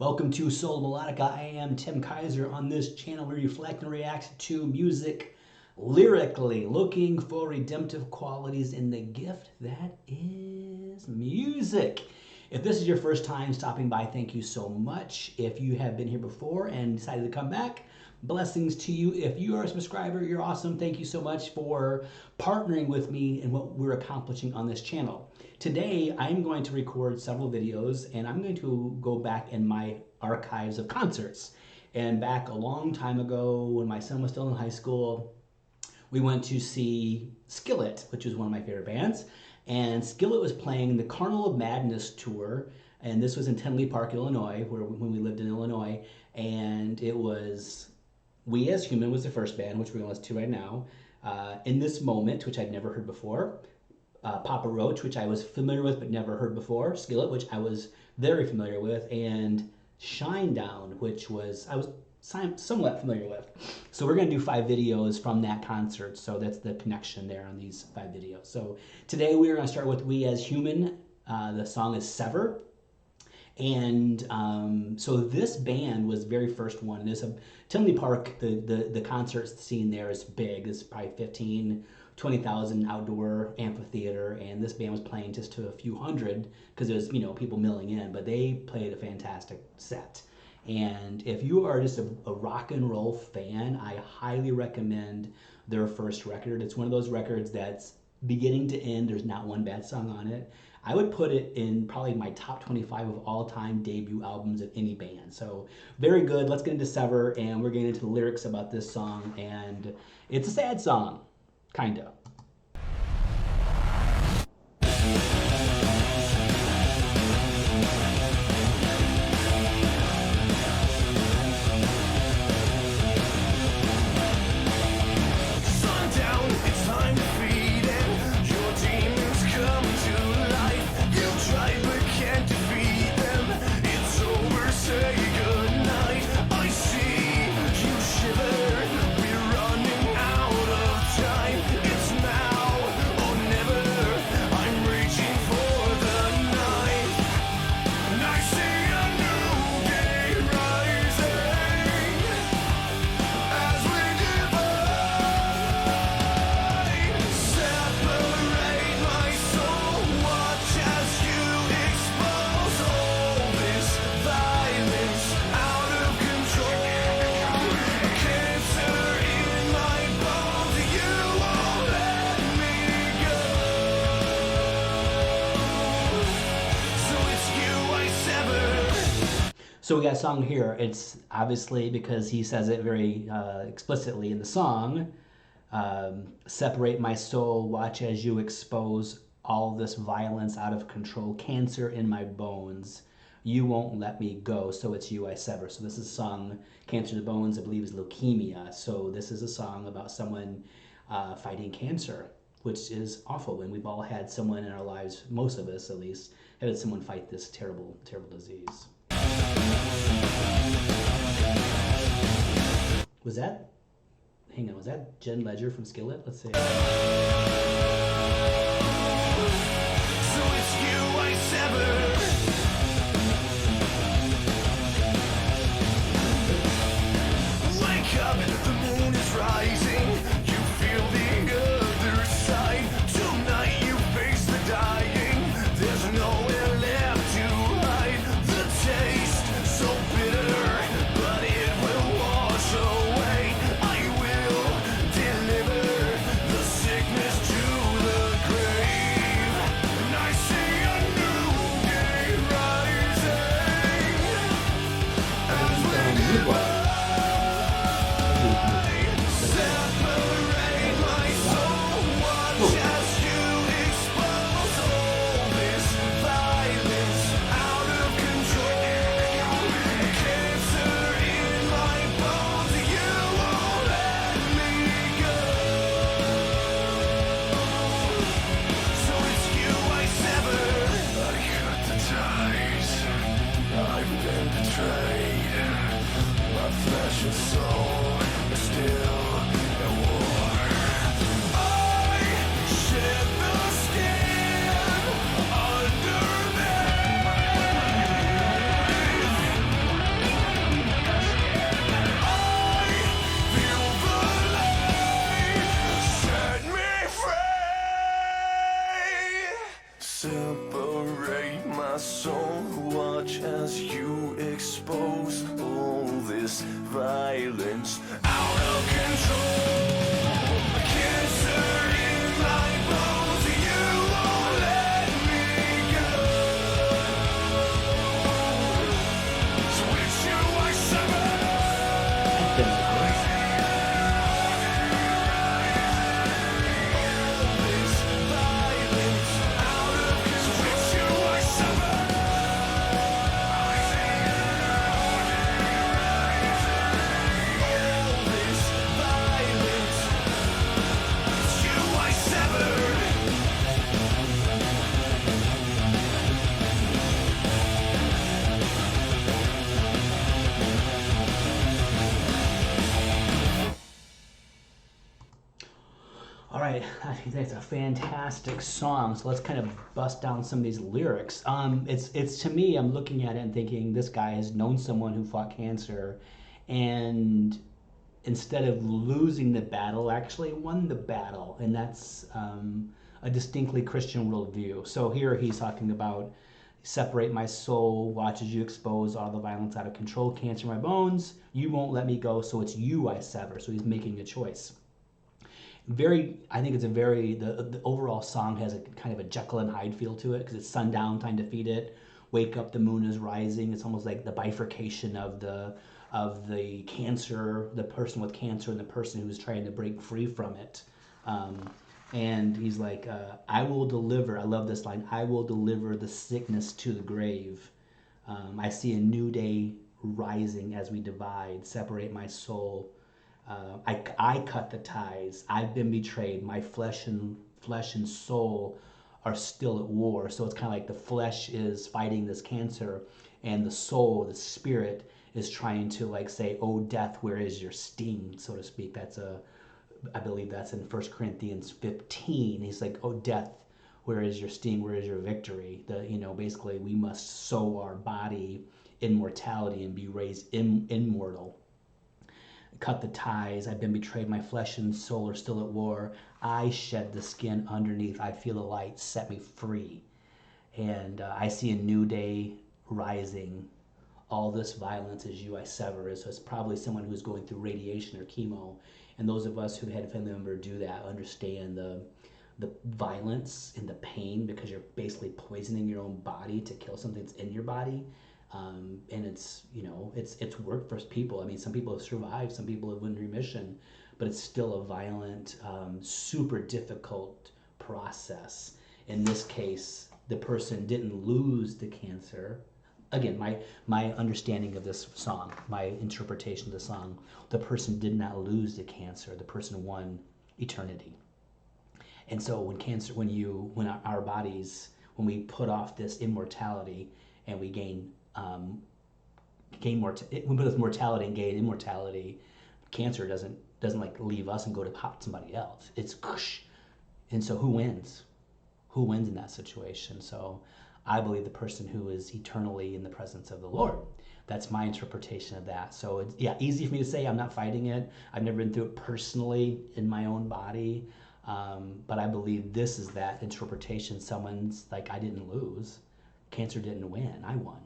Welcome to Sola Melodica. I am Tim Kaiser. On this channel, we reflect and react to music lyrically, looking for redemptive qualities in the gift that is music. If this is your first time stopping by, thank you so much. If you have been here before and decided to come back, blessings to you. If you are a subscriber, you're awesome. Thank you so much for partnering with me in what we're accomplishing on this channel. Today, I'm going to record several videos and I'm going to go back in my archives of concerts. And back a long time ago, when my son was still in high school, we went to see Skillet, which was one of my favorite bands. And Skillet was playing the Carnival of Madness tour. And this was in Tinley Park, Illinois, when we lived in Illinois. And it was weashuman was the first band, which we're going to listen to right now. In This Moment, which I'd never heard before. Papa Roach, which I was familiar with but never heard before. Skillet, which I was very familiar with. And Shinedown, which I was somewhat familiar with. So we're going to do 5 videos from that concert. So that's the connection there on these 5 videos. So today we are going to start with weashuman. The song is Sever. And so this band was the very first one. There's a Tinley Park, the concert scene there is big. It's probably 20,000 outdoor amphitheater, and this band was playing just to a few hundred because there's people milling in, but they played a fantastic set. And if you are just a rock and roll fan, I highly recommend their first record. It's one of those records that's beginning to end. There's not one bad song on it. I would put it in probably my top 25 of all-time debut albums of any band. So very good. Let's get into Sever, and we're getting into the lyrics about this song. And it's a sad song, kind of. So we got a song here. It's obviously because he says it very explicitly in the song. Separate my soul, watch as you expose all this violence out of control, cancer in my bones. You won't let me go, so it's you I sever. So this is a song, Cancer in the Bones, I believe is leukemia. So this is a song about someone fighting cancer, which is awful. And we've all had someone in our lives, most of us at least, had someone fight this terrible, terrible disease. Was that Jen Ledger from Skillet? Let's see. So it's you I sever. Wake up, the moon is rising. You feel the other side. Tonight you face the dying. There's nowhere left to hide. The taste so bitter, but it will wash away. I will deliver the sickness to the grave. And I see a new day rising as we divide. Separate my soul, watch as you expose all this violence out of control. Cancer in my bones, you won't let me go. So it's you I sever. I cut the ties. I've been betrayed. My flesh and soul are still at war. I shed the skin underneath. as you expose all this violence out of control. Cancer in my bones, you won't let me go. So with you I sever. All right, I think that's a fantastic song. So let's kind of bust down some of these lyrics. It's to me, I'm looking at it and thinking this guy has known someone who fought cancer, and instead of losing the battle, actually won the battle, and that's a distinctly Christian worldview. So here he's talking about separate my soul, watch as you expose all the violence out of control, cancer in my bones, you won't let me go, so it's you I sever. So he's making a choice. I think it's a very, the overall song has a kind of a Jekyll and Hyde feel to it, because it's sundown, time to feed it, wake up, the moon is rising. It's almost like the bifurcation of the cancer, the person with cancer and the person who's trying to break free from it. And he's like, I will deliver, I love this line, I will deliver the sickness to the grave. I see a new day rising as we divide, separate my soul. I cut the ties. I've been betrayed. My flesh and soul are still at war. So it's kind of like the flesh is fighting this cancer, and the soul, the spirit, is trying to like say, "Oh, death, where is your sting?" so to speak. I believe that's in 1 Corinthians 15. He's like, "Oh, death, where is your sting? Where is your victory?" Basically, we must sow our body immortality and be raised immortal. Cut the ties, I've been betrayed, my flesh and soul are still at war. I shed the skin underneath, I feel the light, set me free. And I see a new day rising. All this violence is you I sever. So it's probably someone who's going through radiation or chemo. And those of us who had a family member do that understand the violence and the pain, because you're basically poisoning your own body to kill something that's in your body. And it's work for people. I mean, some people have survived, some people have been in remission, but it's still a violent, super difficult process. In this case, the person didn't lose the cancer. Again, my understanding of this song, my interpretation of the song, the person did not lose the cancer. The person won eternity. And so when our bodies, when we put off this immortality and we gain when we put this mortality and gain immortality, cancer doesn't like leave us and go to pop somebody else. It's whoosh. And so who wins? Who wins in that situation? So I believe the person who is eternally in the presence of the Lord. That's my interpretation of that. So it's easy for me to say. I'm not fighting it. I've never been through it personally in my own body. But I believe this is that interpretation. Someone's like, I didn't lose. Cancer didn't win. I won.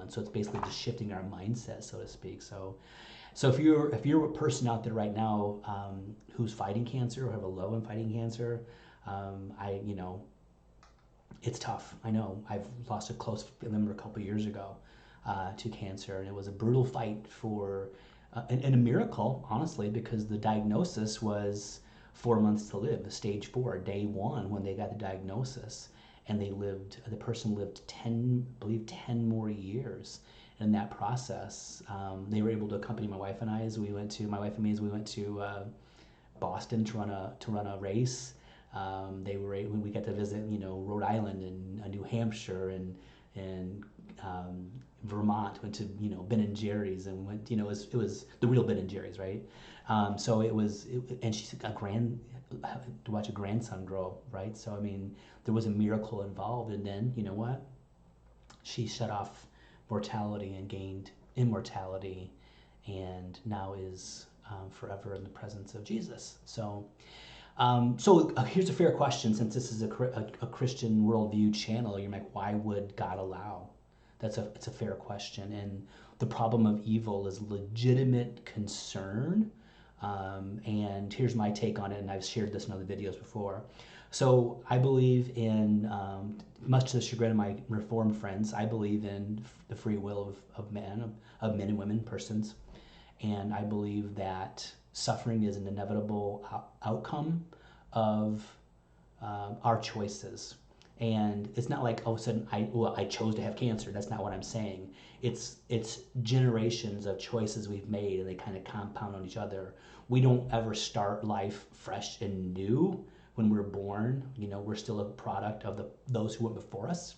So it's basically just shifting our mindset, so to speak. So if you're a person out there right now who's fighting cancer or have a low in fighting cancer, it's tough. I know I've lost a close member a couple years ago to cancer, and it was a brutal fight and a miracle, honestly, because the diagnosis was 4 months to live, stage 4, day 1 when they got the diagnosis. And the person lived 10 more years. And in that process, they were able to accompany my wife and I as we went to Boston to run a race. We got to visit, Rhode Island and New Hampshire and Vermont. Went to Ben and Jerry's, and went. It was the real Ben and Jerry's, right? So and she's to watch a grandson grow, right? So I mean, there was a miracle involved, and then you know what? She shut off mortality and gained immortality, and now is forever in the presence of Jesus. So here's a fair question, since this is a Christian worldview channel. You're like, why would God allow It's a fair question, and the problem of evil is legitimate concern. And here's my take on it, and I've shared this in other videos before. So I believe in, much to the chagrin of my Reformed friends, I believe in the free will of men and women, persons, and I believe that suffering is an inevitable outcome of our choices. And it's not like all of a sudden I chose to have cancer. That's not what I'm saying. It's generations of choices we've made, and they kind of compound on each other. We don't ever start life fresh and new when we're born. We're still a product of those who went before us.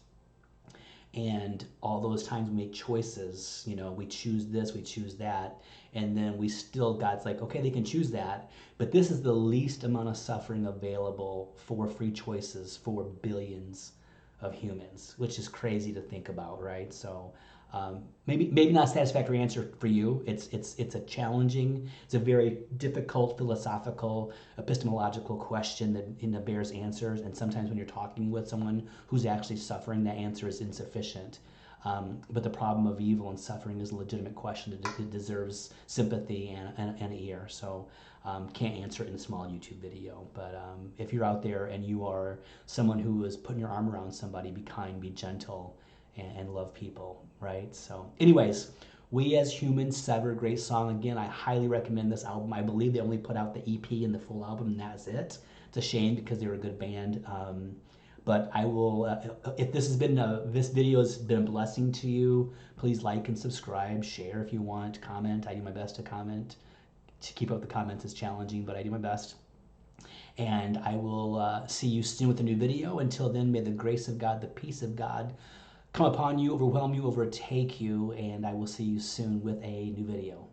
And all those times we make choices, we choose this, we choose that, and then God's like, okay, they can choose that, but this is the least amount of suffering available for free choices for billions of humans, which is crazy to think about, right? So maybe not a satisfactory answer for you. It's a very difficult philosophical, epistemological question that bears answers. And sometimes when you're talking with someone who's actually suffering, that answer is insufficient. But the problem of evil and suffering is a legitimate question that deserves sympathy and an ear. So can't answer it in a small YouTube video. But if you're out there and you are someone who is putting your arm around somebody, be kind, be gentle, and love people, right? So anyways, We as Humans, Sever, great song. Again, I highly recommend this album. I believe they only put out the EP and the full album, and that's it. It's a shame because they were a good band. But I will, if this video has been a blessing to you, please like and subscribe, share if you want, comment. I do my best to comment. To keep up the comments is challenging, but I do my best. And I will see you soon with a new video. Until then, may the grace of God, the peace of God come upon you, overwhelm you, overtake you, and I will see you soon with a new video.